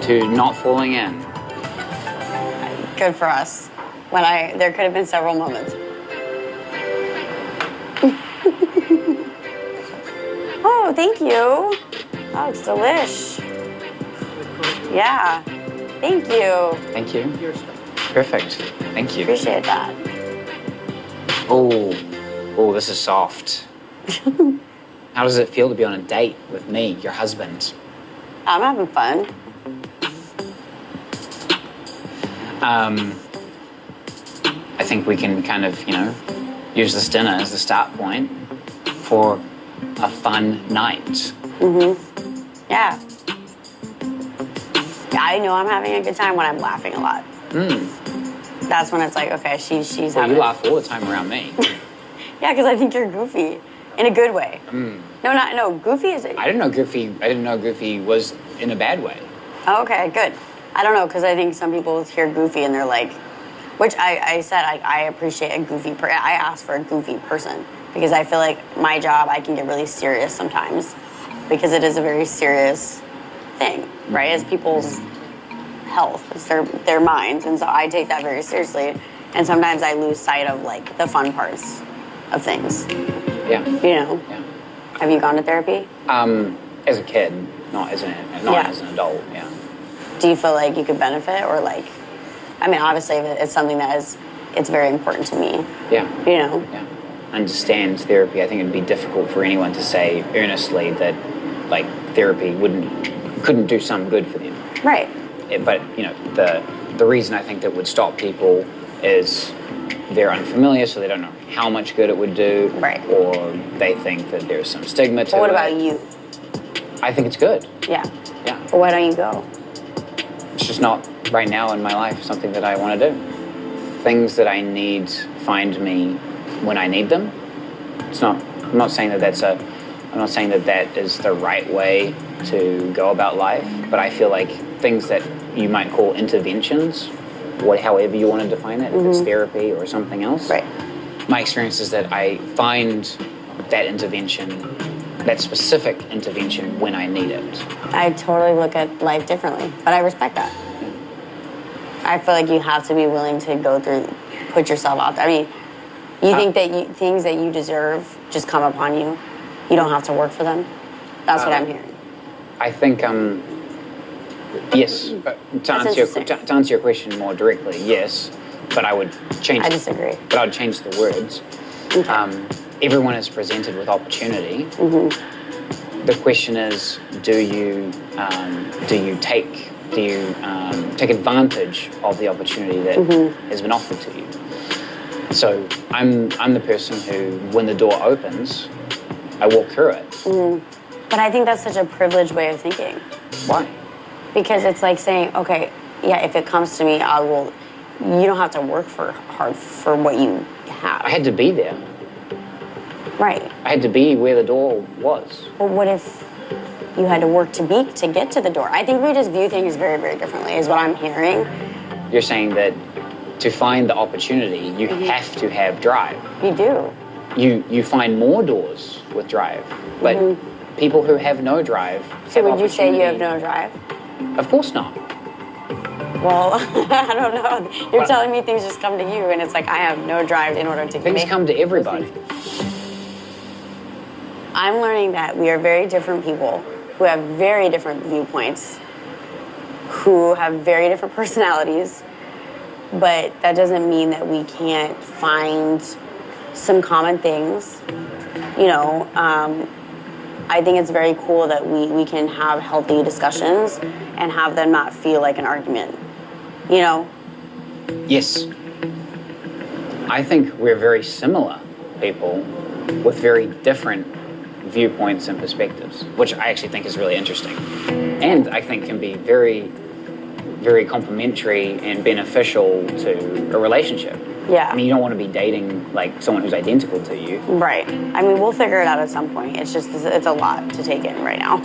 to not falling in. Good for us. There could have been several moments. Oh, thank you. Oh, it's delish. Yeah. Thank you. Thank you. Perfect. Thank you. Appreciate that. Oh, this is soft. How does it feel to be on a date with me, your husband? I'm having fun. I think we can kind of, use this dinner as the start point for a fun night. Mm-hmm. Yeah. I know I'm having a good time when I'm laughing a lot. That's when it's like, okay, she's having... You laugh all the time around me. Yeah, because I think you're goofy. In a good way. No, goofy is... I didn't know Goofy was in a bad way. Oh, okay, good. I don't know, because I think some people hear goofy and they're like... Which I said, I appreciate a goofy person. I ask for a goofy person. Because I feel like my job, I can get really serious sometimes. Because it is a very serious thing, right? It's people's health. It's their minds. And so I take that very seriously. And sometimes I lose sight of, like, the fun parts of things. Yeah. Yeah. Have you gone to therapy? As a kid, not as an adult, yeah. Do you feel like you could benefit or like, I mean, obviously it's something it's very important to me. Yeah. Yeah. Understand therapy. I think it'd be difficult for anyone to say earnestly that, like, therapy couldn't do some good for them. Right. But, the reason I think that would stop people is they're unfamiliar, so they don't know how much good it would do. Right. Or they think that there's some stigma to it. But what about you? I think it's good. Yeah. Yeah. But why don't you go? It's just not right now in my life something that I want to do. Things that I need find me when I need them. I'm not saying that that is the right way to go about life, but I feel like things that you might call interventions, however you want to define it, if it's therapy or something else. Right. My experience is that I find that intervention, that specific intervention, when I need it. I totally look at life differently, but I respect that. I feel like you have to be willing to put yourself out there. I mean, you think that things that you deserve just come upon you. You don't have to work for them. That's what I'm hearing. I think, yes. To answer your question more directly, yes. But I would change. I disagree. But I would change the words. Okay. Everyone is presented with opportunity. Mm-hmm. The question is, do you take advantage of the opportunity that has been offered to you? So I'm the person who, when the door opens, I walk through it. But I think that's such a privileged way of thinking. Why? Because it's like saying, okay, yeah, if it comes to me, I will. You don't have to work hard for what you have. I had to be there. Right. I had to be where the door was. Well, what if you had to work to get to the door? I think we just view things very, very differently, is what I'm hearing. You're saying that to find the opportunity, you have to have drive. You do. You find more doors with drive, but people who have no drive. So would you say you have no drive? Of course not. Well, I don't know. You're telling me things just come to you, and it's like I have no drive in order to things come to everybody. I'm learning that we are very different people who have very different viewpoints, who have very different personalities, but that doesn't mean that we can't find some common things. I think it's very cool that we can have healthy discussions and have them not feel like an argument, Yes. I think we're very similar people with very different viewpoints and perspectives, which I actually think is really interesting. And I think can be very, very complementary and beneficial to a relationship. Yeah. I mean, you don't want to be dating like someone who's identical to you. Right. I mean, we'll figure it out at some point. It's a lot to take in right now.